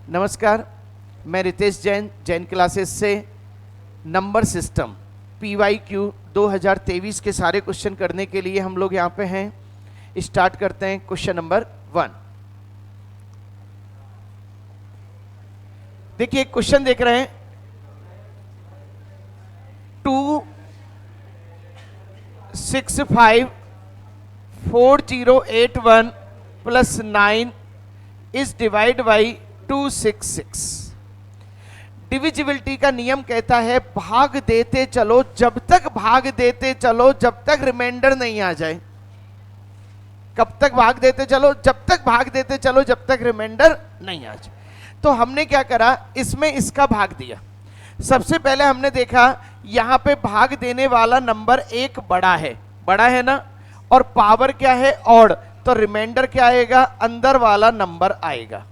नमस्कार, मैं रितेश जैन, जैन क्लासेस से नंबर सिस्टम PYQ 2023 के सारे क्वेश्चन करने के लिए हम लोग यहाँ पे हैं। स्टार्ट करते हैं क्वेश्चन नंबर 1। देखिए क्वेश्चन देख रहे हैं 2654081 plus 9 is divide by 266। Divisibility का नियम कहता है भाग देते चलो जब तक भाग देते चलो जब तक रिमाइंडर नहीं आ जाए। कब तक भाग देते चलो? जब तक भाग देते चलो जब तक रिमाइंडर नहीं आ जाए। तो हमने क्या करा, इसमें इसका भाग दिया। सबसे पहले हमने देखा यहां पे भाग देने वाला नंबर एक बड़ा है ना, और पावर क्या है? ऑड, तो रिमाइंडर क्या आएगा? अंदर वाला नंबर आएगा।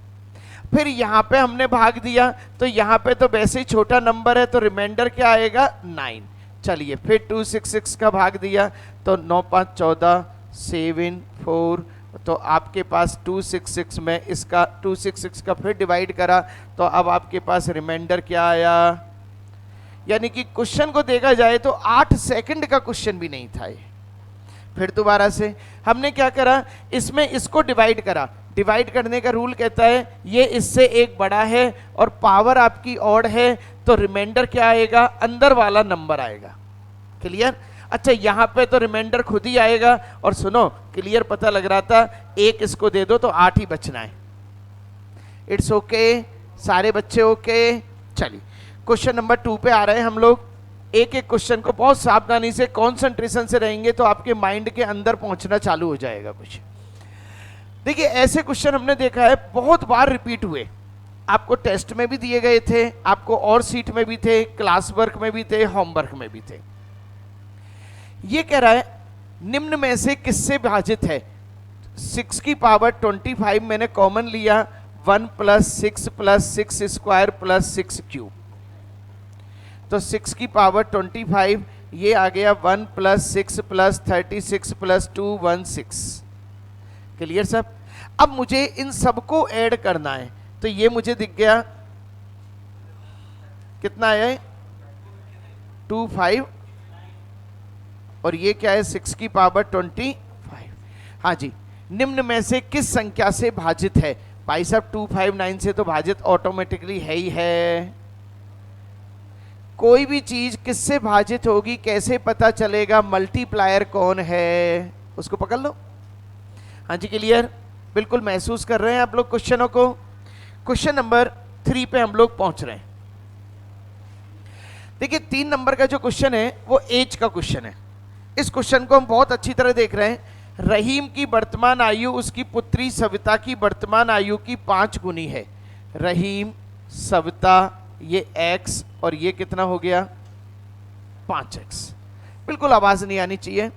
फिर यहाँ पे हमने भाग दिया तो यहाँ पे तो वैसे ही छोटा नंबर है, तो रिमाइंडर क्या आएगा? 9। चलिए फिर 266 का भाग दिया तो 9 5 14 7 4, तो आपके पास 266 में इसका 266 का फिर डिवाइड करा तो अब आपके पास रिमाइंडर क्या आया? यानी कि क्वेश्चन को देखा जाए तो 8 सेकंड का क्वेश्चन भी नहीं था ये। फिर दोबारा से हमने क्या करा, इसमें इसको डिवाइड करा। डिवाइड करने का रूल कहता है ये इससे एक बड़ा है और पावर आपकी ऑड है, तो रिमाइंडर क्या आएगा? अंदर वाला नंबर आएगा। क्लियर? अच्छा, यहाँ पे तो रिमाइंडर खुद ही आएगा। और सुनो, क्लियर पता लग रहा था, एक इसको दे दो तो 8 ही बचना है। इट्स ओके, सारे बच्चे ओके। चलिए क्वेश्चन नंबर 2 पे आ रहे हैं हम लोग। एक एक क्वेश्चन को बहुत सावधानी से, कॉन्सेंट्रेशन से रहेंगे तो आपके माइंड के अंदर पहुंचना चालू हो जाएगा कुछ। देखिए ऐसे क्वेश्चन हमने देखा है बहुत बार रिपीट हुए। आपको टेस्ट में भी दिए गए थे, आपको और सीट में भी थे, क्लास वर्क में भी थे, होमवर्क में भी थे। ये कह रहा है निम्न में से किससे विभाजित है? 6 की पावर 25 मैंने कॉमन लिया, 1 plus 6 plus 6 square plus 6 cube. तो 6 की पावर 25 ये आ गया 1 प्लस 6 प्लस 36 प्लस 2 16। क्लियर सब? अब मुझे इन सबको ऐड करना है, तो ये मुझे दिख गया कितना आया है? 25, और ये क्या है? 6 की पावर 25। हाँ जी, निम्न में से किस संख्या से भाजित है? भाई साहब 259 से तो भाजित ऑटोमेटिकली है ही है। कोई भी चीज किससे भाजित होगी कैसे पता चलेगा? मल्टीप्लायर कौन है उसको पकड़ लो। हाँ जी, क्लियर? बिल्कुल महसूस कर रहे हैं आप लोग क्वेश्चनों को। क्वेश्चन नंबर 3 पे हम लोग पहुंच रहे हैं। देखिए 3 नंबर का जो क्वेश्चन है वो एज का क्वेश्चन है। इस क्वेश्चन को हम बहुत अच्छी तरह देख रहे हैं। रहीम की वर्तमान आयु उसकी पुत्री सविता की वर्तमान आयु की 5 गुनी है। रहीम, सविता, ये x और ये कितना हो गया? 5x। बिल्कुल आवाज नहीं आनी चाहिए।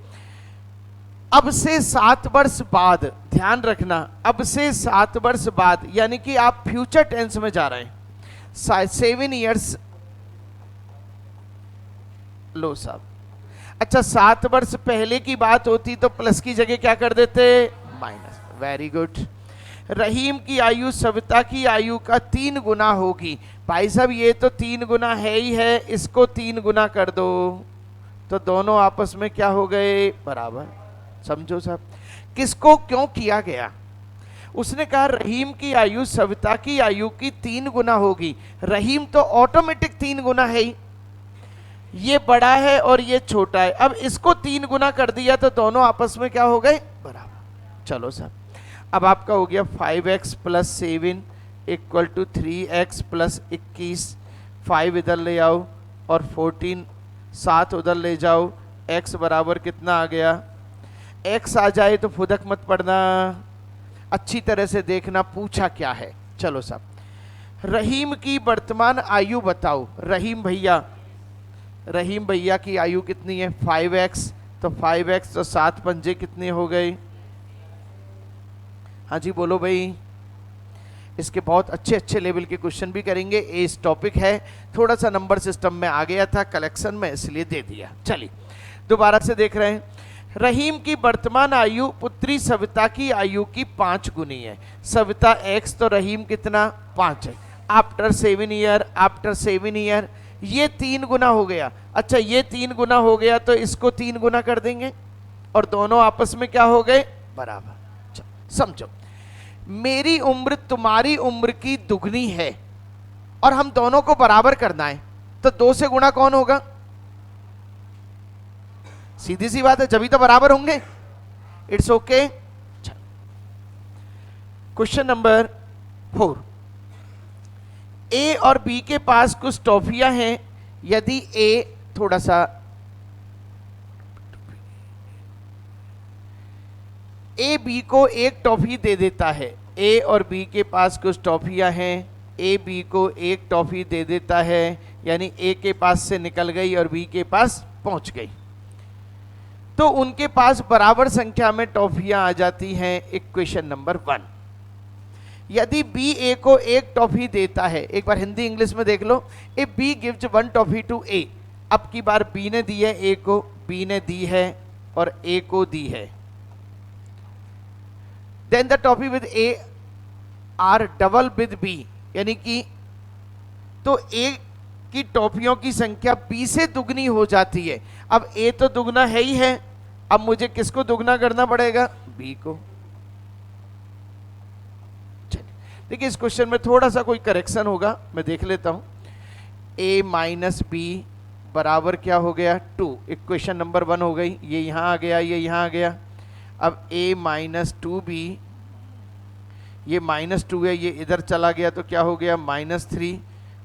अब से 7 वर्ष बाद, ध्यान रखना, अब से 7 वर्ष बाद, यानी कि आप फ्यूचर टेंस में जा रहे हैं। 7 इयर्स लो साहब। अच्छा, 7 वर्ष पहले की बात होती तो प्लस की जगह क्या कर देते? माइनस। Very good. रहीम की आयु सविता की आयु का 3 गुना होगी। भाई साहब ये तो 3 गुना है ही है, इसको 3 गुना कर दो तो दोनों आपस में क्या हो गए? बराबर। समझो साहब किसको क्यों किया गया? उसने कहा रहीम की आयु सविता की आयु की 3 गुना होगी। रहीम तो ऑटोमेटिक 3 गुना है ही, ये बड़ा है और ये छोटा है। अब इसको 3 गुना कर दिया तो दोनों आपस में क्या हो गए? बराबर। चलो साहब, अब आपका हो गया 5x plus 7 equal to 3x plus 21। 5 इधर ले आओ और 14 7 उधर ले जाओ। x बराबर कितना आ गया? x आ जाए तो फुदक मत पड़ना, अच्छी तरह से देखना पूछा क्या है। चलो साहब, रहीम की वर्तमान आयु बताओ। रहीम भैया की आयु कितनी है? 5x, तो 5x तो 7 पंजे कितने हो गए? हाँ जी बोलो भाई। इसके बहुत अच्छे अच्छे लेवल के क्वेश्चन भी करेंगे। इस टॉपिक है, थोड़ा सा नंबर सिस्टम में आ गया था कलेक्शन में, इसलिए दे दिया। चलिए दोबारा से देख रहे हैं। रहीम की वर्तमान आयु पुत्री सविता की आयु की 5 गुनी है। सविता x तो रहीम कितना 5 है। आफ्टर 7 ईयर, आफ्टर 7 ईयर ये 3 गुना हो गया। अच्छा ये 3 गुना हो गया तो इसको 3 गुना कर देंगे और दोनों आपस में क्या हो गए बराबर। समझो, मेरी उम्र तुम्हारी उम्र की दुगनी है और हम दोनों को बराबर करना है, तो 2 से गुणा कौन होगा? सीधी सी बात है, जब ही तो बराबर होंगे। It's okay. क्वेश्चन नंबर 4, ए और बी के पास कुछ टॉफियां हैं। यदि ए थोड़ा सा ए बी को एक टॉफी दे देता है, ए और बी के पास कुछ टॉफियां हैं, ए बी को एक टॉफी दे देता है, यानी ए के पास से निकल गई और बी के पास पहुंच गई, तो उनके पास बराबर संख्या में टॉफियां आ जाती हैं। इक्वेशन नंबर 1, यदि बी ए को एक टॉफी देता है, एक बार हिंदी इंग्लिश में देख लो, if B gives 1 toffee to A, अब की बार बी ने दी है ए को, बी ने दी है और ए को दी है, then the toffee with A R double with B, यानी कि तो ए की टॉफियों की संख्या बी से दुगनी हो जाती है। अब ए तो दुगना है ही है, अब मुझे किसको दुगना करना पड़ेगा? बी को। देखिए इस क्वेश्चन में थोड़ा सा कोई करेक्शन होगा, मैं देख लेता हूं। a माइनस बी बराबर क्या हो गया 2, इक्वेशन नंबर 1 हो गई, ये यहां आ गया, ये यहां आ गया। अब a माइनस 2b, ये -2 है, ये इधर चला गया तो क्या हो गया -3,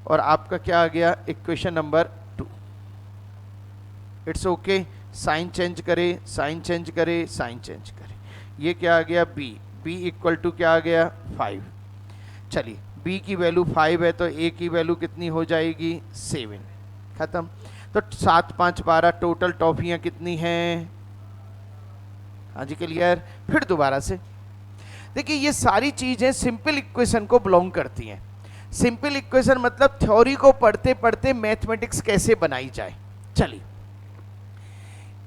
और आपका क्या आ गया equation number 2। It's okay. Sign change करे, साइन चेंज करे, साइन चेंज करे, ये क्या आ गया b, b इक्वल टू क्या आ गया 5। चलिए b की वैल्यू 5 है तो a की वैल्यू कितनी हो जाएगी 7। खत्म। तो 7 5 12 टोटल टॉफियां कितनी हैं? हाँ जी क्लियर। फिर दोबारा से देखिए ये सारी चीजें सिंपल इक्वेशन को बिलोंग करती हैं। सिंपल इक्वेशन मतलब थ्योरी को पढ़ते पढ़ते मैथमेटिक्स कैसे बनाई जाए। चलिए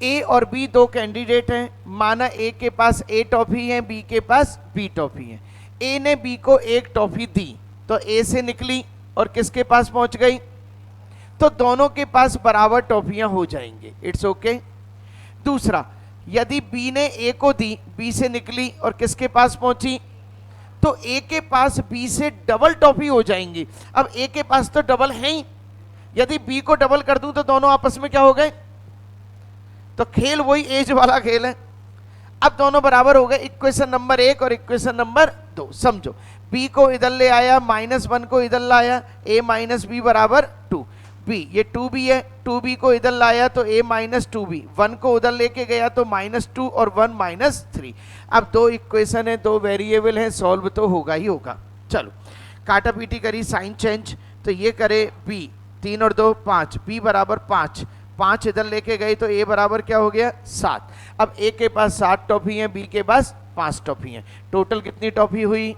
ए और बी दो कैंडिडेट हैं, माना ए के पास ए टॉफी है, बी के पास बी टॉफी है। ए ने बी को एक टॉफी दी तो ए से निकली और किसके पास पहुंच गई? तो दोनों के पास बराबर टॉफियां हो जाएंगे। It's okay. दूसरा, यदि बी ने ए को दी, बी से निकली और किसके पास पहुंची? तो ए के पास बी से डबल टॉफी हो जाएंगी। अब ए के पास तो डबल है ही, यदि बी को डबल कर दूं तो दोनों आपस में क्या हो गए? तो खेल वही एज वाला खेल है। अब दोनों बराबर हो गए, इक्वेशन नंबर 1 और इक्वेशन नंबर 2। समझो, b को इधर ले आया, -1 को इधर लाया, a माइनस बी बराबर 2। b ये 2b है, 2b को इधर लाया तो a माइनस 2b, 1 को उधर लेके गया तो -2 और 1 -3। अब दो इक्वेशन है, दो वेरिएबल है, सॉल्व तो होगा ही होगा। चलो काटा पीटी करी, साइन चेंज, तो ये करे b, 3 और 2 5, b बराबर 5, 5 इधर लेके गए तो a बराबर क्या हो गया 7। अब a के पास 7 टॉफी है, b के पास 5 टॉफी है, टोटल कितनी टॉफी हुई?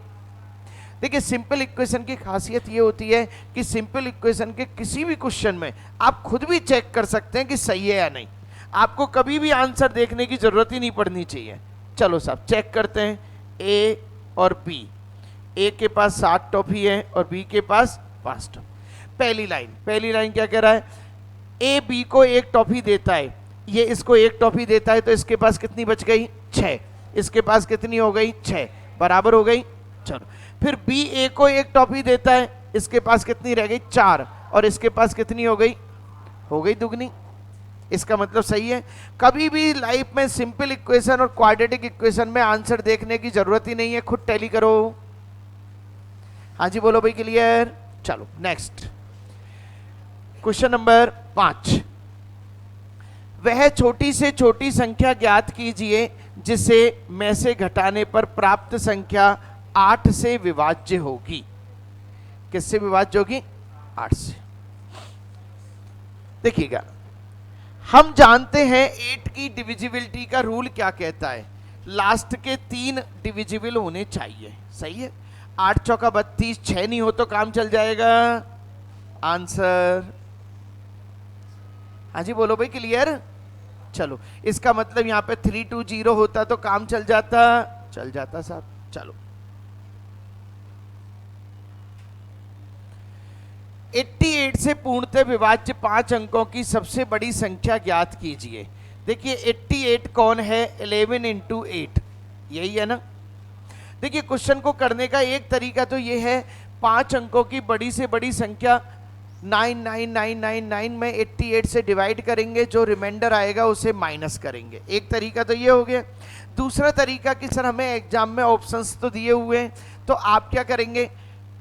देखिए सिंपल इक्वेशन की खासियत ये होती है कि सिंपल इक्वेशन के किसी भी क्वेश्चन में आप खुद भी चेक कर सकते हैं कि सही है या नहीं। आपको कभी भी आंसर देखने की जरूरत ही नहीं पड़नी चाहिए। चलो साहब चेक करते हैं, a और b, a के पास 7 टॉफी है और b के पास 5 टॉफी। पहली लाइन क्या कह रहा है? ए बी को एक टॉफी देता है, ये इसको एक टॉफी देता है तो इसके पास कितनी बच गई 6, इसके पास कितनी हो गई 6, बराबर हो गई। चलो फिर बी ए को एक टॉफी देता है, इसके पास कितनी रह गई 4, और इसके पास कितनी हो गई दुगनी। इसका मतलब सही है। कभी भी लाइफ में सिंपल इक्वेशन और क्वाड्रेटिक इक्वेशन में आंसर देखने की जरूरत ही नहीं है, खुद टैली करो। हाँ जी बोलो भाई क्लियर। चलो नेक्स्ट क्वेश्चन नंबर 5, वह छोटी से छोटी संख्या ज्ञात कीजिए जिसे में से घटाने पर प्राप्त संख्या 8 से विभाज्य होगी। किससे विभाज्य होगी? 8 से। देखिएगा, हम जानते हैं 8 की डिविजिबिलिटी का रूल क्या कहता है, लास्ट के 3 डिविजिबल होने चाहिए। सही है। 8 चौका 32, 6 नहीं हो तो काम चल जाएगा। आंसर हाँ जी बोलो भाई क्लियर। चलो इसका मतलब यहाँ पे 320 होता तो काम चल जाता साहब। चलो 88 से पूर्णतः विभाज्य 5 अंकों की सबसे बड़ी संख्या ज्ञात कीजिए। देखिए 88 कौन है, 11 इंटू 8, यही है ना। देखिए क्वेश्चन को करने का एक तरीका तो ये है, 5 अंकों की बड़ी से बड़ी संख्या 99999 में 88 से डिवाइड करेंगे, जो रिमाइंडर आएगा उसे माइनस करेंगे। एक तरीका तो ये हो गया। दूसरा तरीका कि सर हमें एग्जाम में ऑप्शंस तो दिए हुए हैं, तो आप क्या करेंगे,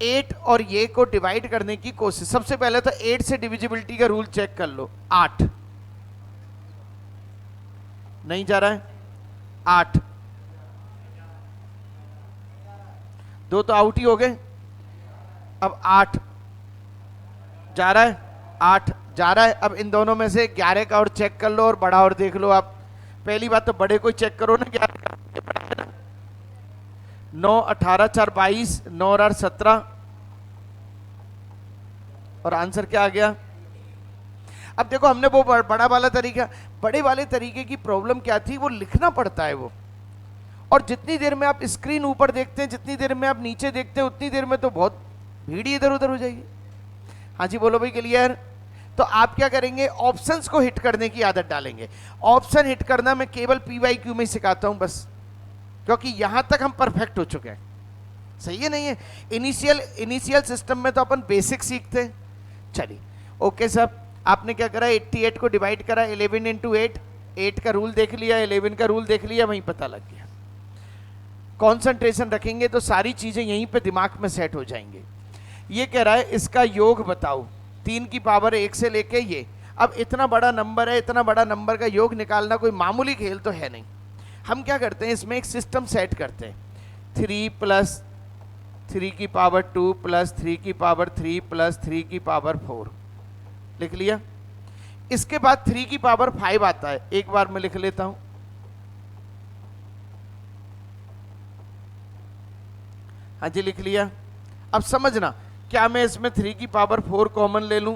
8 और ये को डिवाइड करने की कोशिश। सबसे पहले तो 8 से डिविजिबिलिटी का रूल चेक कर लो। 8 नहीं जा रहा है, 8 दो तो आउट ही हो गए। अब 8 जा रहा है, 8 जा रहा है। अब इन दोनों में से 11 का और चेक कर लो और बड़ा और देख लो आप। पहली बात तो बड़े को चेक करो ना, 11 का 9 18 4 22, 9 और 8 17, और आंसर क्या आ गया। अब देखो हमने वो बड़ा वाला तरीका, बड़े वाले तरीके की प्रॉब्लम क्या थी, वो लिखना पड़ता है वो, और जितनी देर में आप स्क्रीन ऊपर देखते हैं, जितनी देर में आप नीचे देखते हैं, उतनी देर में तो बहुत भीड़ इधर उधर हो जाएगी। हाँ जी बोलो भाई, क्लियर। तो आप क्या करेंगे, ऑप्शंस को हिट करने की आदत डालेंगे। ऑप्शन हिट करना मैं केवल PYQ में सिखाता हूं बस, क्योंकि यहां तक हम परफेक्ट हो चुके हैं। सही है नहीं है, इनिशियल सिस्टम में तो अपन बेसिक सीखते हैं। चलिए ओके साहब, आपने क्या करा, 88 को डिवाइड करा 11 इंटू 8, 8 का रूल देख लिया, 11 का रूल देख लिया, वहीं पता लग गया। कंसंट्रेशन रखेंगे तो सारी चीजें यहीं पे दिमाग में सेट हो जाएंगे। ये कह रहा है इसका योग बताओ, 3 की पावर 1 से लेके ये। अब इतना बड़ा नंबर है, इतना बड़ा नंबर का योग निकालना कोई मामूली खेल तो है नहीं। हम क्या करते हैं, इसमें एक सिस्टम सेट करते हैं, 3 प्लस 3 की पावर 2 प्लस 3 की पावर 3 प्लस 3 की पावर 4, लिख लिया। इसके बाद 3 की पावर 5 आता है, एक बार मैं लिख लेता हूं। हाँ जी लिख लिया। अब समझना, क्या मैं इसमें 3 की पावर 4 कॉमन ले लूं,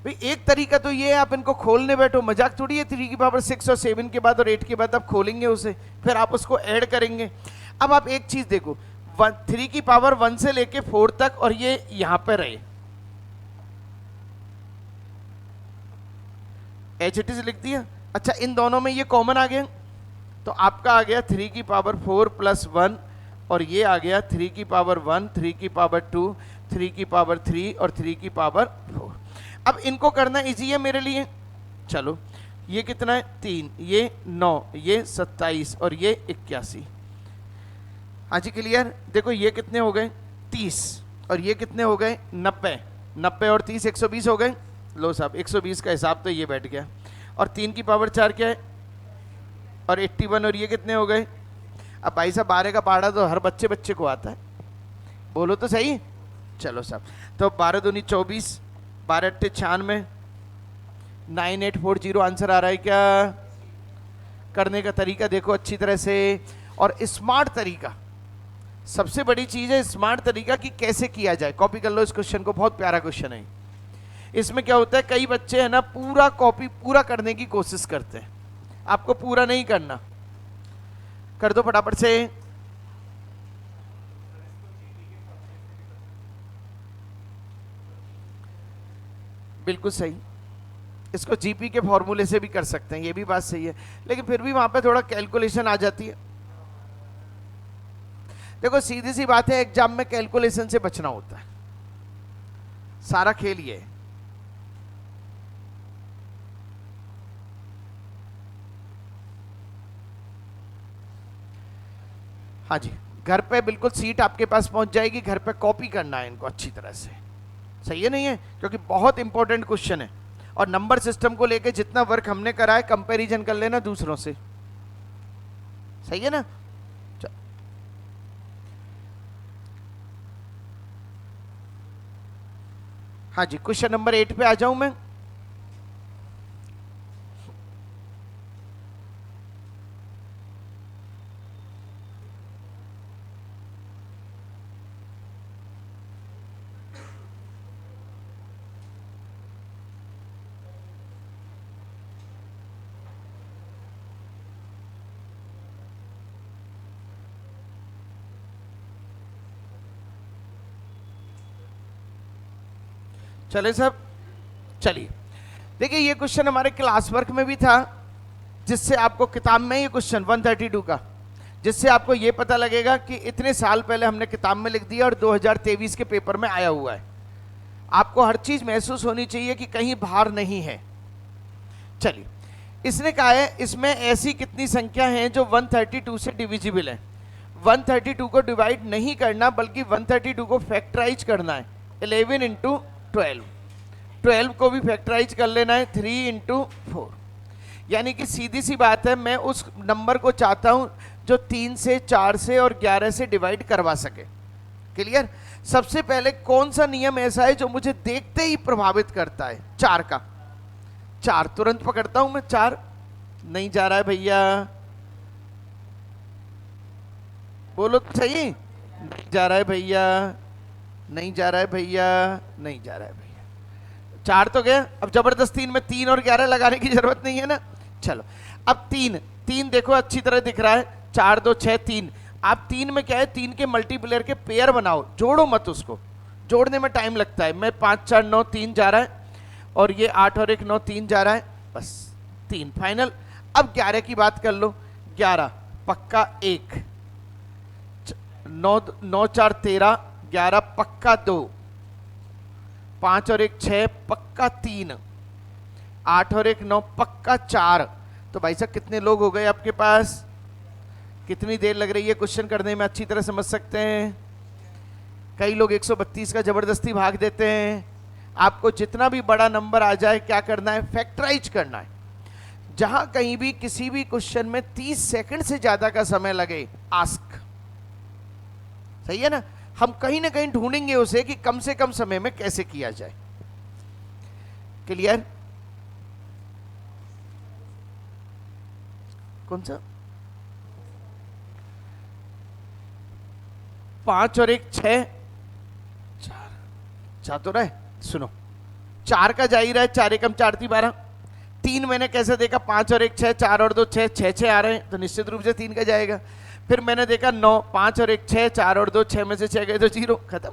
भाई एक तरीका तो ये है, आप इनको खोलने बैठो, मजाक थोड़ी है। 3 की पावर 6 और 7 के बाद और 8 के बाद आप खोलेंगे उसे, फिर आप उसको ऐड करेंगे। अब आप एक चीज देखो, 3 की पावर 1 से लेके 4 तक, और ये यहां पर रहे, एच इट इज लिख दिया। अच्छा इन दोनों में ये कॉमन आ गया, तो आपका आ गया 3 की पावर 4 प्लस 1, और ये आ गया 3 की पावर 1, 3 की पावर 2, 3 की पावर 3 और 3 की पावर 4। अब इनको करना इजी है मेरे लिए। चलो ये कितना है, 3, ये 9, ये 27 और ये 81। हाँ जी क्लियर। देखो ये कितने हो गए, 30, और ये कितने हो गए, 90। 90 और 30 120 हो गए। लो साहब 120 का हिसाब तो ये बैठ गया। और 3 की पावर 4 क्या है, और 81, और ये कितने हो गए। अब भाई साहब 12 का पहाड़ा तो हर बच्चे को आता है, बोलो तो सही। चलो साहब, तो 12 दूनी 24, 12 अट्ठे 96, 9840 आंसर आ रहा है क्या। करने का तरीका देखो अच्छी तरह से, और स्मार्ट तरीका, सबसे बड़ी चीज है स्मार्ट तरीका कि कैसे किया जाए। कॉपी कर लो इस क्वेश्चन को, बहुत प्यारा क्वेश्चन है। इसमें क्या होता है, कई बच्चे है ना पूरा कॉपी पूरा करने की कोशिश करते हैं, आपको पूरा नहीं करना, कर दो फटाफट से। बिल्कुल सही, इसको जीपी के फॉर्मूले से भी कर सकते हैं, ये भी बात सही है, लेकिन फिर भी वहां पे थोड़ा कैलकुलेशन आ जाती है। देखो सीधी सी बात है, एग्जाम में कैलकुलेशन से बचना होता है, सारा खेल ये है। हाँ जी, घर पे बिल्कुल सीट आपके पास पहुंच जाएगी, घर पे कॉपी करना है इनको अच्छी तरह से। सही है नहीं है, क्योंकि बहुत इंपॉर्टेंट क्वेश्चन है, और नंबर सिस्टम को लेके जितना वर्क हमने करा है कंपैरिजन कर लेना दूसरों से। सही है ना। हाँ जी, क्वेश्चन नंबर 8 पे आ जाऊं मैं। चले सब, चलिए देखिए ये क्वेश्चन हमारे क्लास वर्क में भी था, जिससे आपको किताब में ये क्वेश्चन 132 का, जिससे आपको ये पता लगेगा कि इतने साल पहले हमने किताब में लिख दिया और 2023 के पेपर में आया हुआ है। आपको हर चीज महसूस होनी चाहिए कि कहीं बाहर नहीं है। चलिए इसने कहा है इसमें ऐसी कितनी संख्या हैं जो 132 से डिविजिबल है। 132 को डिवाइड नहीं करना बल्कि 132 को फैक्टराइज करना है। 11 इंटू 12, 12 को भी फैक्टराइज कर लेना है 3 इंटू 4। यानी कि सीधी सी बात है, मैं उस नंबर को चाहता हूं जो 3 से 4 से और 11 से डिवाइड करवा सके। क्लियर? सबसे पहले कौन सा नियम ऐसा है जो मुझे देखते ही प्रभावित करता है? 4 का। 4 तुरंत पकड़ता हूं मैं। 4 नहीं जा रहा है भैया, बोलो तो सही। नहीं जा रहा है भैया, नहीं जा रहा है भैया, नहीं जा रहा है भैया। 4 तो गया, अब जबरदस्ती में 3 और 11 लगाने की जरूरत नहीं है ना। चलो अब 3 देखो अच्छी तरह दिख रहा है, 4 2 6 3। आप 3 में क्या है, 3 के मल्टीप्लियर के पेयर बनाओ, जोड़ो मत, उसको जोड़ने में टाइम लगता है। मैं 5 4 9 3 जा रहा है और ये 8 और 1 9 3 जा रहा है, बस 3 फाइनल। अब 11 की बात कर लो, 11 पक्का 1, 9 9 4 13, 11 पक्का 2, 5 और 1 6 पक्का 3, 8 और 1 9 पक्का 4। तो भाई साहब कितने लोग हो गए आपके पास? कितनी देर लग रही है क्वेश्चन करने में, अच्छी तरह समझ सकते हैं। कई लोग 132 का जबरदस्ती भाग देते हैं। आपको जितना भी बड़ा नंबर आ जाए क्या करना है? फैक्टराइज करना है। जहां कहीं भी किसी भी क्वेश्चन में 30 सेकंड से ज्यादा का समय लगे, आस्क। सही है ना? हम कहीं ना कहीं ढूंढेंगे उसे कि कम से कम समय में कैसे किया जाए। क्लियर? कौन सा? 5 और 1 6, 4 जा तो रहा है। सुनो, 4 का जा ही रहा है, 4 एकम 4 थी 12। 3 मैंने कैसे देखा? 5 और 1 6, 4 और 2 6, 6 6 आ रहे हैं, तो निश्चित रूप से 3 का जाएगा। फिर मैंने देखा 9, 5 और 1 6, 4 और 2 6 में से 6 गए तो 0, खत्म।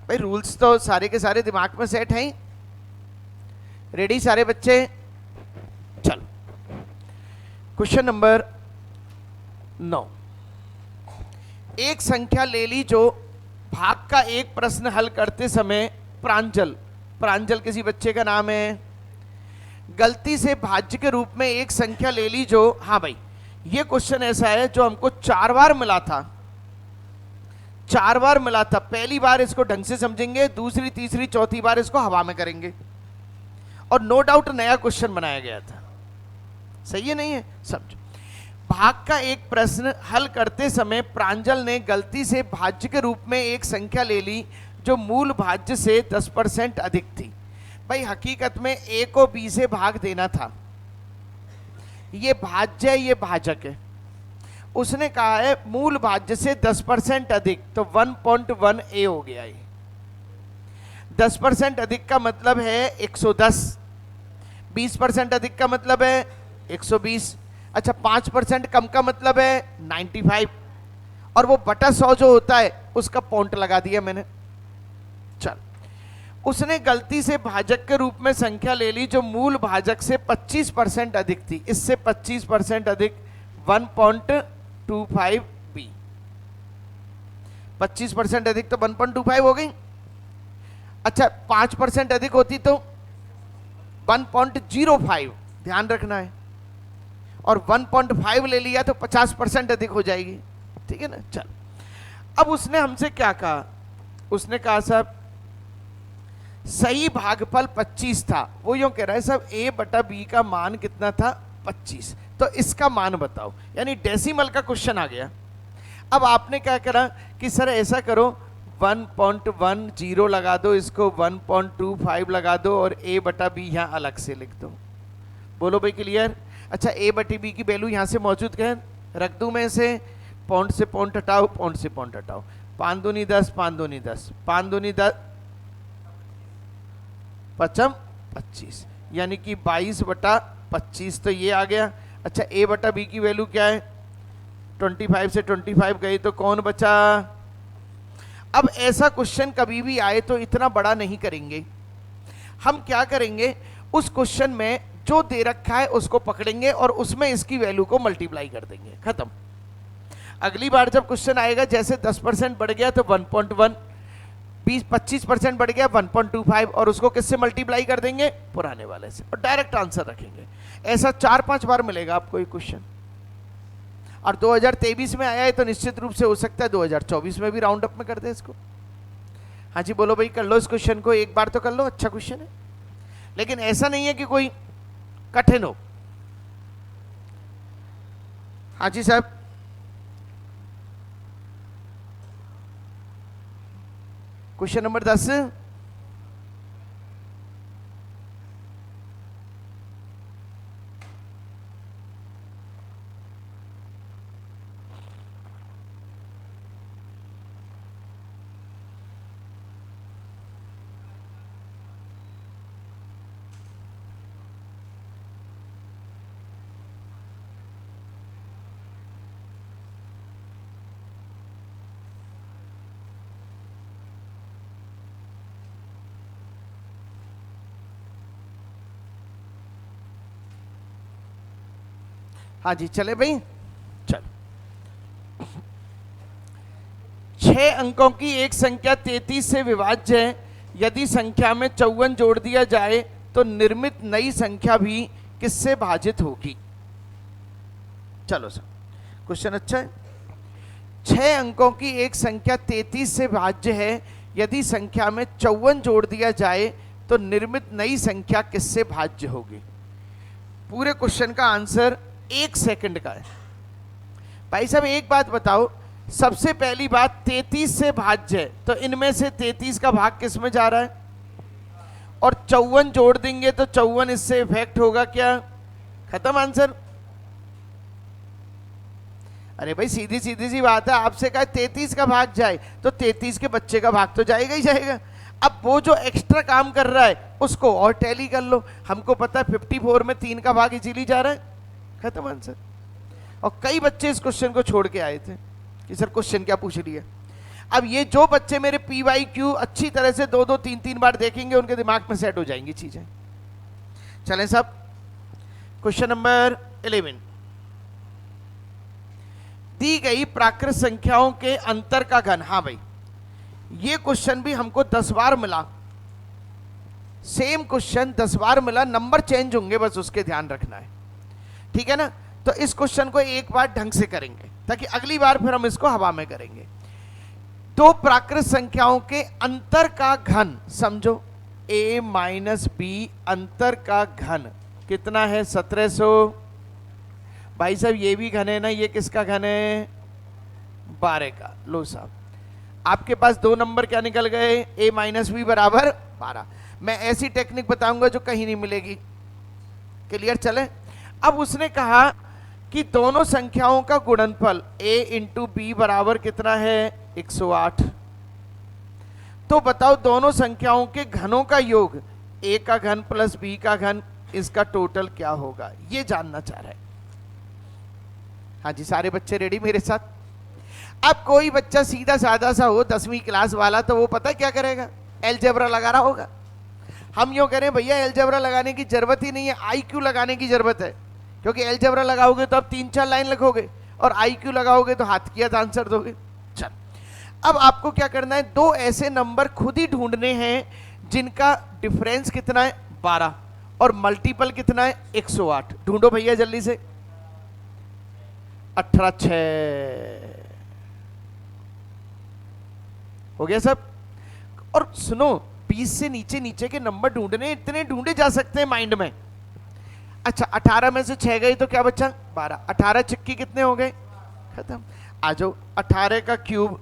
भाई रूल्स तो सारे के सारे दिमाग में सेट हैं। रेडी सारे बच्चे? चलो क्वेश्चन नंबर 9। एक संख्या ले ली जो भाग का एक प्रश्न हल करते समय प्रांजल, प्रांजल किसी बच्चे का नाम है, गलती से भाज्य के रूप में एक संख्या ले ली जो, हाँ भाई ये क्वेश्चन ऐसा है जो हमको 4 बार मिला था। 4 बार मिला था। पहली बार इसको ढंग से समझेंगे, दूसरी तीसरी चौथी बार इसको हवा में करेंगे, और नो डाउट नया क्वेश्चन बनाया गया था। सही है नहीं है? समझो। भाग का एक प्रश्न हल करते समय प्रांजल ने गलती से भाज्य के रूप में एक संख्या ले ली जो मूल भाज्य से 10% अधिक थी। भाई हकीकत में a को b से भाग देना था। ये भाज्य है, ये भाजक है। उसने कहा है मूल भाज्य से 10% अधिक, तो 1.1 a हो गया। ये 10% अधिक का मतलब है 110, 20% अधिक का मतलब है 120। अच्छा 5% कम का मतलब है 95, और वो बटा 100 जो होता है उसका पॉइंट लगा दिया मैंने। चल, उसने गलती से भाजक के रूप में संख्या ले ली जो मूल भाजक से 25% अधिक थी। इससे 25% अधिक 1.25 b। 25% अधिक तो 1.25 हो गई। अच्छा 5% अधिक होती तो 1.05, ध्यान रखना है। और 1.5 ले लिया तो 50% अधिक हो जाएगी। ठीक है ना? चल, अब उसने हमसे क्या कहा? उसने कहा साहब सही भागफल 25 था। वो यूं कह रहा है साहब a बटा b का मान कितना था? 25। तो इसका मान बताओ, यानी डेसिमल का क्वेश्चन आ गया। अब आपने क्या करा कि सर ऐसा करो 1.10 लगा दो, इसको 1.25 लगा दो और a बटा b यहां अलग से लिख दो। बोलो भाई क्लियर? अच्छा a बटी b की वैल्यू यहां से मौजूद है, रख दूं मैं इसे। पॉइंट से पॉइंट हटाओ, पॉइंट से पॉइंट हटाओ। 5 दूनी 10, 5 दूनी 10, 5 दूनी 10, 5 25, यानी कि 22 बटा 25 तो ये आ गया। अच्छा a बटा b की वैल्यू क्या है? 25 से 25 गई तो कौन बचा? अब ऐसा क्वेश्चन कभी भी आए तो इतना बड़ा नहीं करेंगे, हम क्या करेंगे, उस क्वेश्चन में जो दे रखा है उसको पकड़ेंगे और उसमें इसकी वैल्यू को मल्टीप्लाई कर देंगे, खत्म। अगली बार जब क्वेश्चन आएगा, जैसे 10% बढ़ गया तो 1.1, 25% बढ़ गया 1.25, और उसको किससे मल्टीप्लाई कर देंगे, पुराने वाले से, और डायरेक्ट आंसर रखेंगे। ऐसा 4-5 बार मिलेगा आपको ये क्वेश्चन। और 2023 में आया है तो निश्चित रूप से हो सकता है 2024 में भी राउंड अप में कर दे इसको। हाँ जी बोलो भाई, कर लो इस क्वेश्चन को, एक बार तो कर लो, अच्छा क्वेश्चन है, लेकिन ऐसा नहीं है कि कोई कठिन हो। हाँ जी साहब, क्वेश्चन नंबर 10। हाँ जी चले भाई, चल। 6 अंकों की एक संख्या 33 से विभाज्य है, यदि संख्या में 54 जोड़ दिया जाए तो निर्मित नई संख्या भी किससे भाजित होगी। चलो सर, क्वेश्चन अच्छा है। 6 अंकों की एक संख्या 33 से भाज्य है, यदि संख्या में 54 जोड़ दिया जाए तो निर्मित नई संख्या किससे भाज्य होगी। पूरे क्वेश्चन का आंसर 1 सेकंड का है। भाई साहब एक बात बताओ, सबसे पहली बात 33 से भाज्य है, तो इनमें से 33 का भाग किस में जा रहा है, और 54 जोड़ देंगे तो 54 इससे इफेक्ट होगा क्या, खत्म आंसर। अरे भाई सीधी सीधी सी बात है, आपसे कहा 33 का भाग जाए तो 33 के बच्चे का भाग तो जाएगा ही जाएगा। अब वो जो एक्स्ट्रा काम कर रहा है उसको और टैली कर लो, हमको पता है 54 में 3 का भाग इजीली जा रहा है, खत्म आंसर। और कई बच्चे इस क्वेश्चन को छोड़ के आए थे कि सर क्वेश्चन क्या पूछ लिया। अब ये जो बच्चे मेरे PYQ अच्छी तरह से 2-2, 3-3 बार देखेंगे, उनके दिमाग में सेट हो जाएंगी चीजें। चलें सब, क्वेश्चन नंबर 11। दी गई प्राकृत संख्याओं के अंतर का घन। हाँ भाई, ये क्वेश्चन भी हमको 10 बार मिला, सेम क्वेश्चन 10 बार मिला, नंबर चेंज होंगे बस उसके ध्यान रखना है, ठीक है ना। तो इस क्वेश्चन को एक बार ढंग से करेंगे ताकि अगली बार फिर हम इसको हवा में करेंगे। दो प्राकृत संख्याओं के अंतर का घन समझो, a माइनस बी, अंतर का घन कितना है 1700। भाई साहब ये भी घन है ना, ये किसका घन है 12 का। लो साहब आपके पास 2 नंबर क्या निकल गए, a माइनस बी बराबर 12। मैं ऐसी टेक्निक बताऊंगा जो कहीं नहीं मिलेगी, क्लियर चले। अब उसने कहा कि दोनों संख्याओं का गुणनफल a इंटू बी बराबर कितना है 108। तो बताओ दोनों संख्याओं के घनों का योग a का घन प्लस b का घन, इसका टोटल क्या होगा, ये जानना चाह रहा है। हाँ जी सारे बच्चे रेडी मेरे साथ। अब कोई बच्चा सीधा साधा सा हो 10वीं क्लास वाला, तो वो पता क्या करेगा, अलजेब्रा लगा रहा होगा। हम यूं करें भैया अलजेब्रा लगाने की जरूरत ही नहीं है, IQ लगाने की जरूरत है, क्योंकि अलजेब्रा लगाओगे तो अब 3-4 लाइन लिखोगे और IQ लगाओगे तो हाथ की आंसर दोगे। चल अब आपको क्या करना है, 2 ऐसे नंबर खुद ही ढूंढने हैं जिनका डिफरेंस कितना है 12 और मल्टीपल कितना है 108। ढूंढो भैया जल्दी से। 18 6 हो गया सब। और सुनो 20 से नीचे नीचे के नंबर ढूंढने, इतने ढूंढे जा सकते हैं माइंड में। अच्छा 18 में से 6 गई तो क्या बचा 12, 18 चिक्की कितने हो गए, खत्म। आ जाओ 18 का क्यूब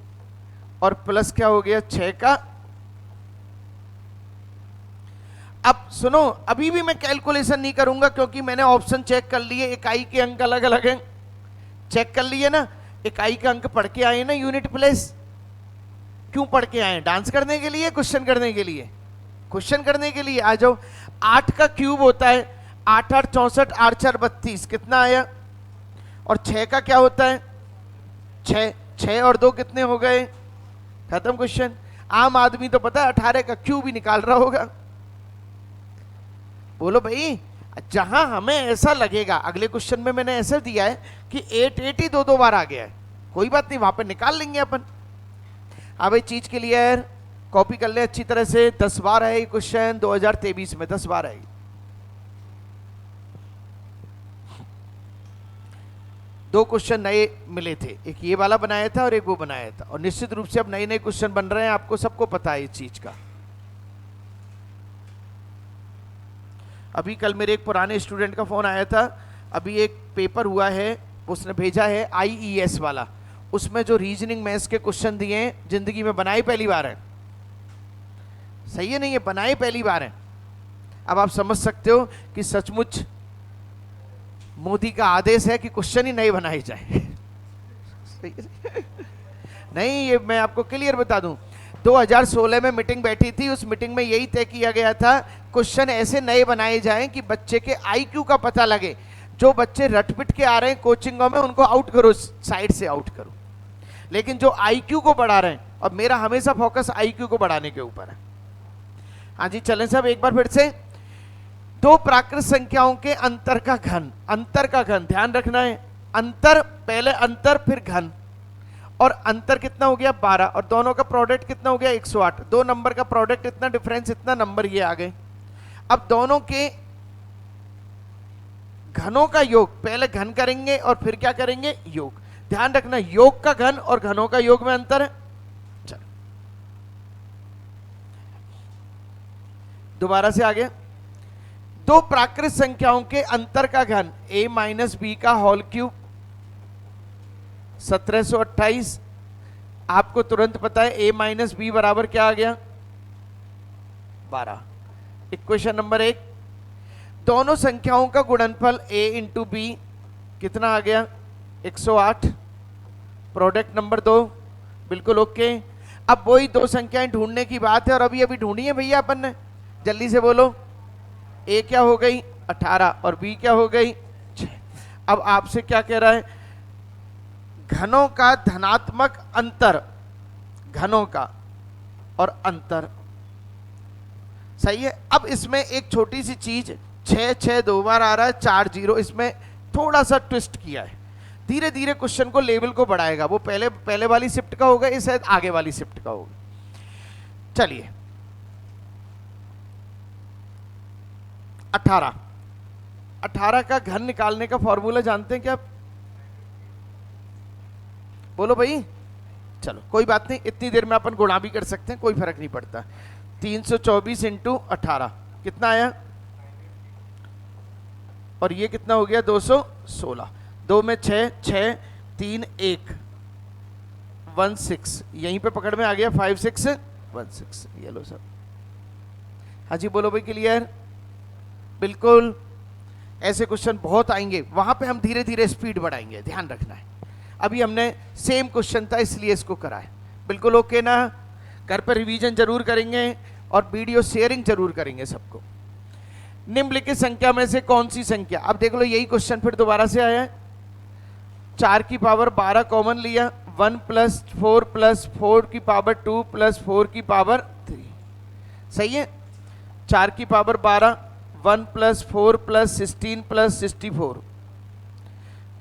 और प्लस क्या हो गया 6 का। अब सुनो अभी भी मैं कैलकुलेशन नहीं करूंगा क्योंकि मैंने ऑप्शन चेक कर लिए, इकाई के अंक अलग अलग हैं, चेक कर लिए ना। इकाई का अंक पढ़ के आए ना यूनिट प्लेस, क्यों पढ़ के आए, डांस करने के लिए, क्वेश्चन करने के लिए, क्वेश्चन करने के लिए। आ जाओ 8 का क्यूब होता है 8 8 64, 8 4 32, कितना आया। और 6 का क्या होता है 6, 6 और 2 कितने हो गए, खत्म क्वेश्चन। आम आदमी तो पता है 18 का क्यूब ही निकाल रहा होगा। बोलो भाई, जहां हमें ऐसा लगेगा, अगले क्वेश्चन में मैंने ऐसा दिया है कि 8 ही 2 बार आ गया है, कोई बात नहीं, वहां पे निकाल लेंगे अपन। हाँ भाई, चीज क्लियर, कॉपी कर ले अच्छी तरह से। 10 बार है ये क्वेश्चन 2023 में, 10 बार है। 2 क्वेश्चन नए मिले थे, एक ये वाला बनाया था और एक वो बनाया था, और निश्चित रूप से अब नए नए क्वेश्चन बन रहे हैं, आपको सबको पता है इस चीज का। अभी कल मेरे एक पुराने स्टूडेंट का फोन आया था, अभी एक पेपर हुआ है, उसने भेजा है IES वाला, उसमें जो रीजनिंग मैथ्स के क्वेश्चन दिए हैं, जिंदगी में बनाए पहली बार है। सही है नहीं, ये बनाए पहली बार है। अब आप समझ सकते हो कि सचमुच मोदी का आदेश है कि क्वेश्चन ही नहीं बनाए जाए। नहीं, ये मैं आपको क्लियर बता दूं, 2016 में मीटिंग बैठी थी, उस मीटिंग में यही तय किया गया था, क्वेश्चन ऐसे नए बनाए जाएं कि बच्चे के IQ का पता लगे। जो बच्चे रटपिट के आ रहे हैं कोचिंगों में, उनको आउट करो, साइड से आउट करो, लेकिन जो IQ को बढ़ा रहे हैं, और मेरा हमेशा फोकस IQ को बढ़ाने के ऊपर है। हाँ जी, चलें सब एक बार फिर से। 2 प्राकृत संख्याओं के अंतर का घन, अंतर का घन ध्यान रखना है, अंतर, पहले अंतर फिर घन, और अंतर कितना हो गया 12, और दोनों का प्रोडक्ट कितना हो गया 108। 2 नंबर का प्रोडक्ट इतना, डिफरेंस इतना, नंबर ये आ गए। अब दोनों के घनों का योग, पहले घन करेंगे और फिर क्या करेंगे, योग। ध्यान रखना, योग का घन और घनों का योग में अंतर है। चलो दोबारा से आगे, 2 प्राकृत संख्याओं के अंतर का घन a - b का होल क्यूब 1728। आपको तुरंत पता है a - b बराबर क्या आ गया 12। इक्वेशन नंबर 1, दोनों संख्याओं का गुणनफल a × b कितना आ गया 108। प्रोडक्ट नंबर 2 बिल्कुल ओके। अब वही 2 संख्याएं ढूंढने की बात है, और अभी अभी ढूंढी है भैया अपन ने, जल्दी से बोलो। a क्या हो गई 18 और b क्या हो गई 6। अब आपसे क्या कह रहा है, घनों का धनात्मक अंतर, घनों का और अंतर, सही है। अब इसमें एक छोटी सी चीज, 6 6 2 बार आ रहा है, 4 0, इसमें थोड़ा सा ट्विस्ट किया है, धीरे धीरे क्वेश्चन को लेवल को बढ़ाएगा। वो पहले वाली शिफ्ट का होगा, ये शायद आगे वाली शिफ्ट का होगा। चलिए 18 का घन निकालने का फॉर्मूला जानते हैं क्या? बोलो भाई। चलो कोई बात नहीं, इतनी देर में अपन गुणा भी कर सकते हैं, कोई फर्क नहीं पड़ता। 324 × 18 कितना आया, और ये कितना हो गया 216। 2 में 6 6 3 1 16, यहीं पे पकड़ में आ गया 5 6 16। ये लो सब। हाँ जी बोलो भाई, क्लियर? बिल्कुल, ऐसे क्वेश्चन बहुत आएंगे, वहां पे हम धीरे धीरे स्पीड बढ़ाएंगे, ध्यान रखना है। अभी हमने सेम क्वेश्चन था इसलिए इसको करा है। बिल्कुल ओके ना? घर पर रिवीजन जरूर करेंगे और वीडियो शेयरिंग जरूर करेंगे सबको। निम्नलिखित संख्या में से कौन सी संख्या, अब देख लो यही क्वेश्चन फिर दोबारा से आया है। 4 की पावर 12 कॉमन लिया, 1 + 4 + 4 की पावर 2 + 4 की पावर 3, सही है। 4 की पावर 12, 1 + 4 + 16 + 64,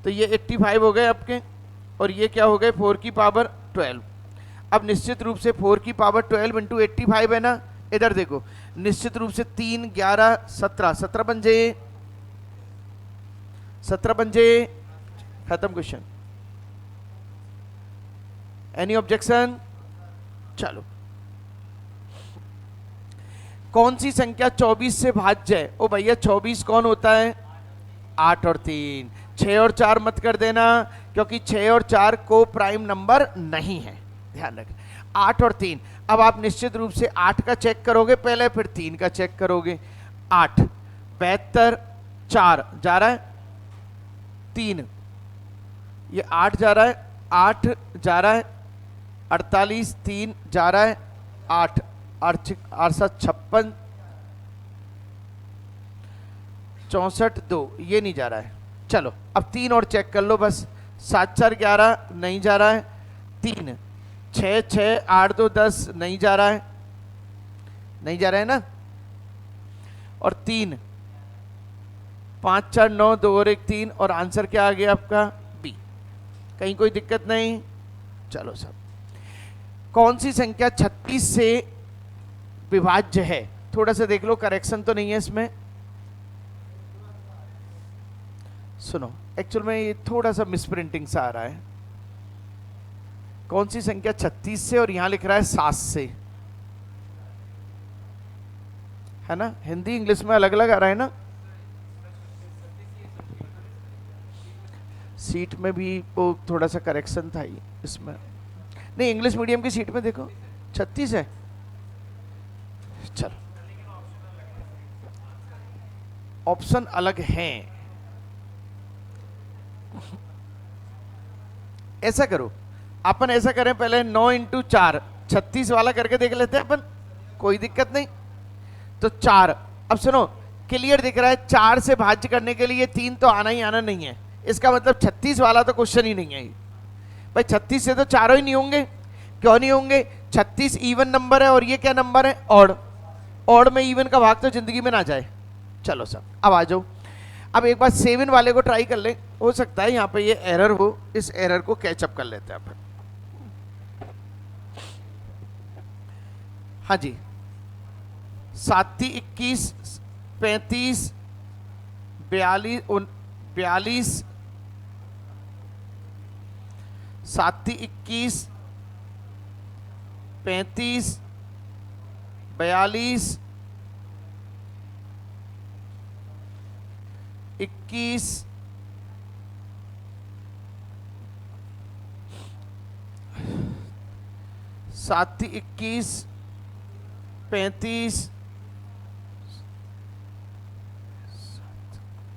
तो ये 85 हो गए आपके, और ये क्या हो गए 4 की पावर 12। अब निश्चित रूप से 4 की पावर 12 × 85 है ना, इधर देखो, निश्चित रूप से 3 11 17, 17 बन जाए, 17 बन जाए, खत्म क्वेश्चन। Any objection? चलो, कौन सी संख्या 24 से भाज्य है? ओ भैया 24 कौन होता है? 8 और 3। 6 और 4 मत कर देना, क्योंकि 6 और 4 को प्राइम नंबर नहीं है, ध्यान रखें। 8 और 3, अब आप निश्चित रूप से 8 का चेक करोगे पहले, फिर 3 का चेक करोगे। 8 72, 4 जा रहा है 3, ये 8 जा रहा है, 8 जा रहा है, 48 3 जा रहा है, 8 8 7 56, 64 2, ये नहीं जा रहा है। चलो अब 3 और चेक कर लो बस। 7 4 11 नहीं जा रहा है, 3 6 6 8 2 10 नहीं जा रहा है, नहीं जा रहा है ना, और 3 5 4 9, 2 और 1 3, और आंसर क्या आ गया आपका बी। कहीं कोई दिक्कत नहीं? चलो सब। कौन सी संख्या 36 से विभाज्य है? थोड़ा सा देख लो, करेक्शन तो नहीं है इसमें। सुनो, एक्चुअल में ये थोड़ा सा मिसप्रिंटिंग सा आ रहा है। कौन सी संख्या 36 से और यहां लिख रहा है 7 से, है ना? हिंदी इंग्लिश में अलग अलग आ रहा है ना? सीट में भी वो थोड़ा सा करेक्शन था ही इसमें। नहीं, इंग्लिश मीडियम की सीट में देखो 36 है। चलो, ऑप्शन अलग हैं। ऐसा करो, अपन ऐसा करें, पहले 9 इंटू 4 36 वाला करके देख लेते हैं अपन, कोई दिक्कत नहीं। तो 4, अब सुनो, क्लियर दिख रहा है 4 से भाज्य करने के लिए 3 तो आना ही आना नहीं है, इसका मतलब 36 वाला तो क्वेश्चन ही नहीं है भाई। 36 से तो चारों ही नहीं होंगे। क्यों नहीं होंगे? 36 इवन नंबर है और ये क्या नंबर है? ऑड। ऑड में इवन का भाग तो जिंदगी में ना जाए। चलो सब, अब आ जाओ। अब एक बार 7 वाले को ट्राई कर ले, हो सकता है यहाँ पे ये एरर हो, इस एरर को कैचअप कर लेते हैं अपन। हाँ जी, 7 21 35 42 7 21 35 42 21 7 21 35।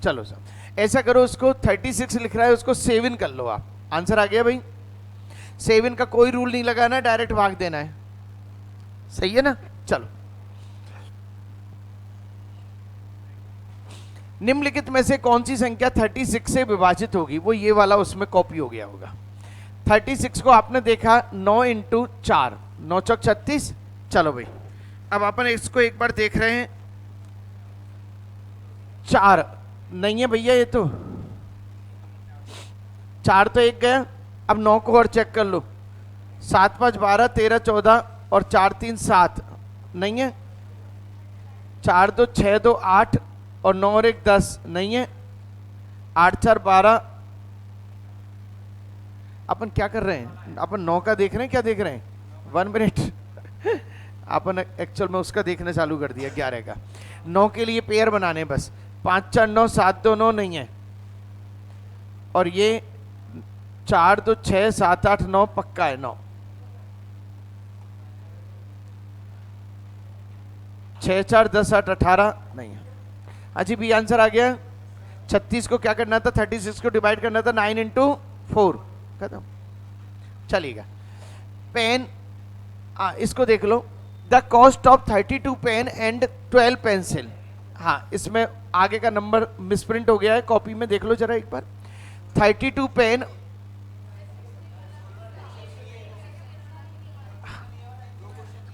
चलो सर, ऐसा करो, उसको 36 लिख रहा है, उसको 7 कर लो आप। आंसर आ गया भाई। 7 का कोई रूल नहीं लगाना, डायरेक्ट भाग देना है, सही है ना? चलो, निम्नलिखित में से कौन सी संख्या 36 से विभाजित होगी? वो ये वाला उसमें कॉपी हो गया होगा। 36 को आपने देखा 9 इंटू 4, 9 चौक 36। चलो भाई, अब अपन इसको एक बार देख रहे हैं। 4 नहीं है भैया, ये तो 4 तो एक गया। अब 9 को और चेक कर लो, 7 5 12 13 14 और 4 3 7 नहीं है। 4 2 6 2 8 और 9 और 1 10 नहीं है। 8 4 12। अपन क्या कर रहे हैं? अपन 9 का देख रहे हैं, क्या देख रहे हैं? 1 मिनट अपन एक्चुअल में उसका देखना चालू कर दिया, 11 का। 9 के लिए पेयर बनाने बस। 5 4 9 7 2 9 नहीं है, और ये 4 2 6 7 8 9 पक्का है। 9 6 4 10 8 18 नहीं है। अजी भी आंसर आ गया। 36 को क्या करना था? 36 को डिवाइड करना था 9 इंटू 4, खत्म। चलेगा। पेन, इसको देख लो। The cost of 32 pen and 12 pencil. हाँ, इसमें आगे का नंबर मिसप्रिंट हो गया है, कॉपी में देख लो जरा एक बार। 32 पेन,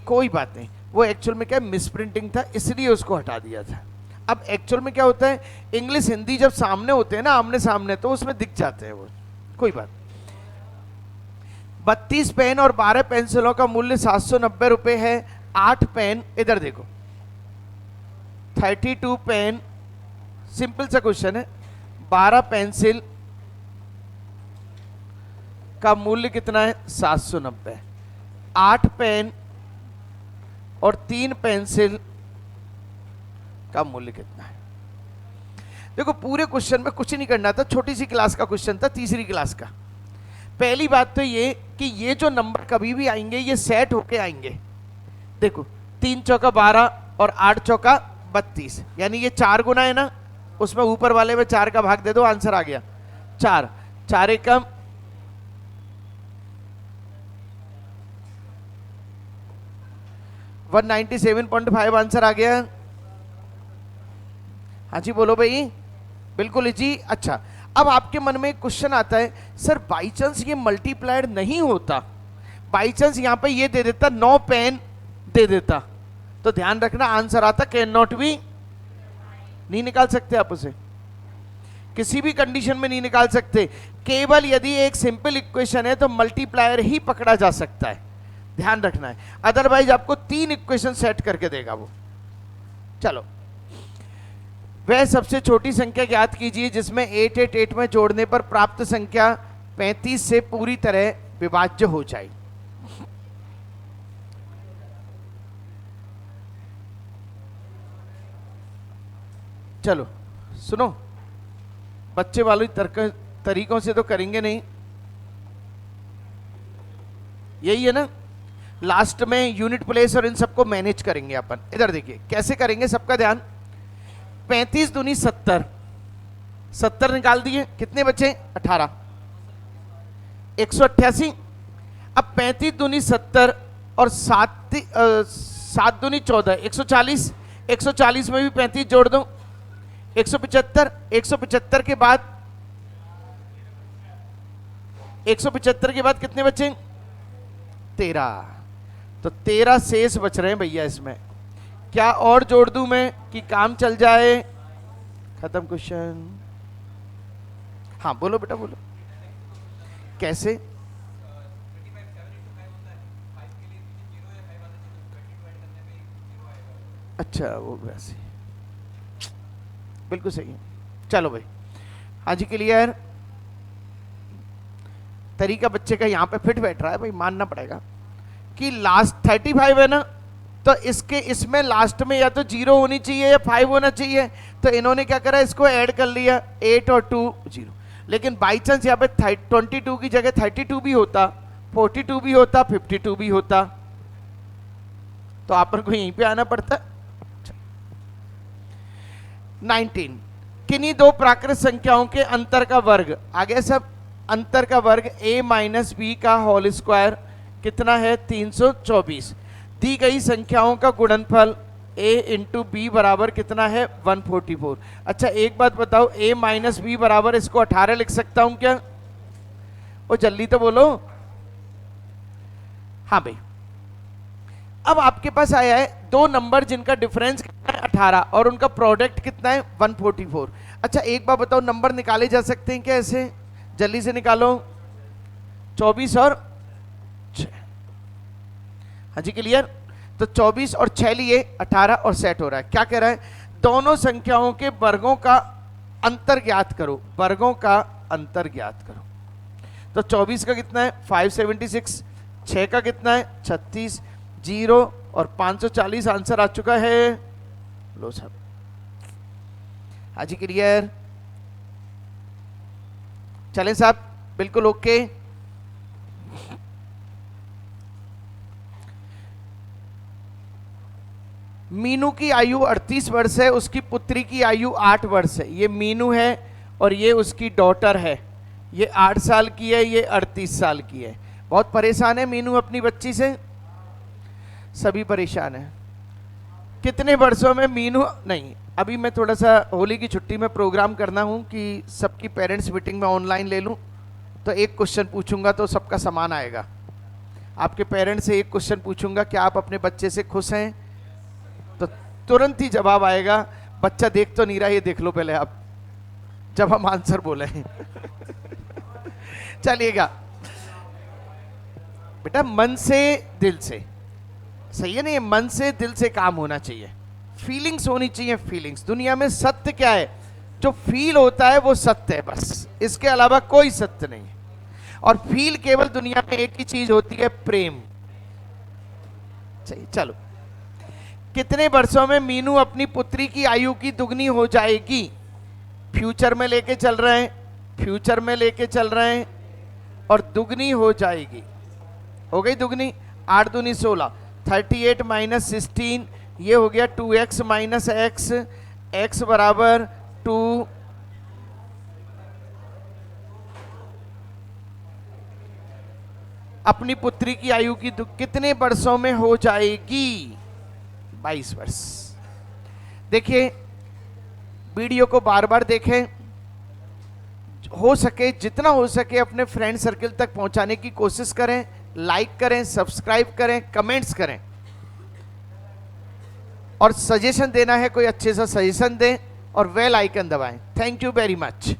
कोई बात नहीं, वो एक्चुअल में क्या मिसप्रिंटिंग था, इसलिए उसको हटा दिया था। अब एक्चुअल में क्या होता है, इंग्लिश हिंदी जब सामने होते हैं ना, आमने सामने, तो उसमें दिख जाते हैं वो, कोई बात। 32 पेन और 12 पेंसिलों का मूल्य 790 रुपए है। 8 पेन, इधर देखो, 32 पेन, सिंपल सा क्वेश्चन है। 12 पेंसिल का मूल्य कितना है? 790। 8 पेन और 3 पेंसिल का मूल्य कितना है? देखो, पूरे क्वेश्चन में कुछ नहीं करना था, छोटी सी क्लास का क्वेश्चन था, तीसरी क्लास का। पहली बात तो ये कि ये जो नंबर कभी भी आएंगे ये सेट होके आएंगे। देखो, 3 चौका 12 और 8 चौका 32, यानी ये 4 गुना है ना, उसमें ऊपर वाले में 4 का भाग दे दो, आंसर आ गया 4। 4 एकम 197.5 आंसर आ गया। हाँ जी बोलो भाई, बिल्कुल जी। अच्छा, अब आपके मन में एक क्वेश्चन आता है, सर बाई चांस ये मल्टीप्लाइड नहीं होता, बाई चांस यहां पे ये दे देता 9 पेन दे देता, तो ध्यान रखना आंसर आता कैन नॉट बी, नहीं निकाल सकते आप उसे। किसी भी कंडीशन में नहीं निकाल सकते, केवल यदि एक सिंपल इक्वेशन है तो मल्टीप्लायर ही पकड़ा जा सकता है, ध्यान रखना है, अदरवाइज आपको 3 इक्वेशन सेट करके देगा वो। चलो, वह सबसे छोटी संख्या ज्ञात कीजिए जिसमें 888 में जोड़ने पर प्राप्त संख्या 35 से पूरी तरह विभाज्य हो जाए। चलो सुनो, बच्चे वाली तरीकों से तो करेंगे नहीं, यही है ना, लास्ट में यूनिट प्लेस और इन सबको मैनेज करेंगे अपन। इधर देखिए कैसे करेंगे, सबका ध्यान। 35 दूनी 70, 70 निकाल दिए, कितने बचे 18, 188। अब 35 दूनी 70 और 7 दूनी 14, 140, 140 में भी 35 जोड़ दो, 175, 175 के बाद 175 के बाद कितने बचे 13, तो 13 शेष बच रहे हैं भैया। इसमें क्या और जोड़ दूं मैं कि काम चल जाए? खत्म क्वेश्चन। हाँ बोलो बेटा बोलो, कैसे? अच्छा वो वैसे, बिल्कुल सही है। चलो भाई, हाँ जी क्लियर। तरीका बच्चे का यहाँ पे फिट बैठ रहा है भाई, मानना पड़ेगा कि लास्ट 35 है ना, तो इसमें लास्ट में या तो 0 होनी चाहिए या 5 होना चाहिए, तो इन्होंने क्या करा, इसको ऐड कर लिया 8 और 2 0। लेकिन बाई चांस यहाँ पे 22 की जगह 32 भी होता, 42 भी होता, 52 भी होता, तो आप को यहीं पे आना पड़ता। 19, किन्हीं दो प्राकृत संख्याओं के अंतर का वर्ग, आगे सब अंतर का वर्ग a माइनस बी का होल स्क्वायर कितना है 324। दी गई संख्याओं का गुणनफल a इंटू बी बराबर कितना है 144। अच्छा एक बात बताओ, a माइनस बी बराबर इसको 18 लिख सकता हूं क्या? ओ जल्दी तो बोलो। हाँ भाई, अब आपके पास आया है दो नंबर जिनका डिफरेंस कितना है 18 और उनका प्रोडक्ट कितना है 144। अच्छा एक बात बताओ, नंबर निकाले जा सकते हैं क्या ऐसे? जल्दी से निकालो, 24 और 6। हाँ जी क्लियर। तो 24 और 6 लिए 18 और सेट हो रहा है। क्या कह रहा है? दोनों संख्याओं के वर्गों का अंतर ज्ञात करो, वर्गों का अंतर ज्ञात करो। तो 24 का कितना है 576, 6 का कितना है 36, 0 और 540 आंसर आ चुका है। लो साहब, हाँ जी क्लियर। चलें साहब, बिल्कुल ओके। मीनू की आयु 38 वर्ष है, उसकी पुत्री की आयु 8 वर्ष है। ये मीनू है और ये उसकी डॉटर है। ये 8 साल की है, ये 38 साल की है। बहुत परेशान है मीनू अपनी बच्ची से, सभी परेशान है। कितने वर्षों में मीनू, नहीं अभी मैं थोड़ा सा होली की छुट्टी में प्रोग्राम करना हूं कि सबकी पेरेंट्स मीटिंग में ऑनलाइन ले लूं, तो एक क्वेश्चन पूछूंगा तो सबका समान आएगा। आपके पेरेंट्स से एक क्वेश्चन पूछूंगा, क्या आप अपने बच्चे से खुश हैं? तो तुरंत ही जवाब आएगा, बच्चा देख तो नहीं रहा, ये देख लो पहले आप, जब हम आंसर बोले। चलिएगा बेटा, मन से दिल से, सही है ना, ये मन से दिल से काम होना चाहिए, फीलिंग्स होनी चाहिए। फीलिंग्स, दुनिया में सत्य क्या है? जो फील होता है वो सत्य है, बस इसके अलावा कोई सत्य नहीं है। और फील केवल दुनिया में एक ही चीज होती है, प्रेम। सही, चलो। कितने वर्षों में मीनू अपनी पुत्री की आयु की दुगनी हो जाएगी? फ्यूचर में लेके चल रहे हैं, फ्यूचर में लेके चल रहे हैं, और दुगनी हो जाएगी। हो गई दुगनी, 8 दूनी 16, 38 माइनस 16, ये हो गया 2x माइनस एक्स, x बराबर 2। अपनी पुत्री की आयु की कितने वर्षों में हो जाएगी? 22 वर्ष। देखिए वीडियो को बार बार देखें, हो सके जितना हो सके अपने फ्रेंड सर्कल तक पहुंचाने की कोशिश करें, लाइक करें, सब्सक्राइब करें, कमेंट्स करें, और सजेशन देना है कोई अच्छे सा सजेशन दें और बेल आइकन दबाएं। Thank you very much.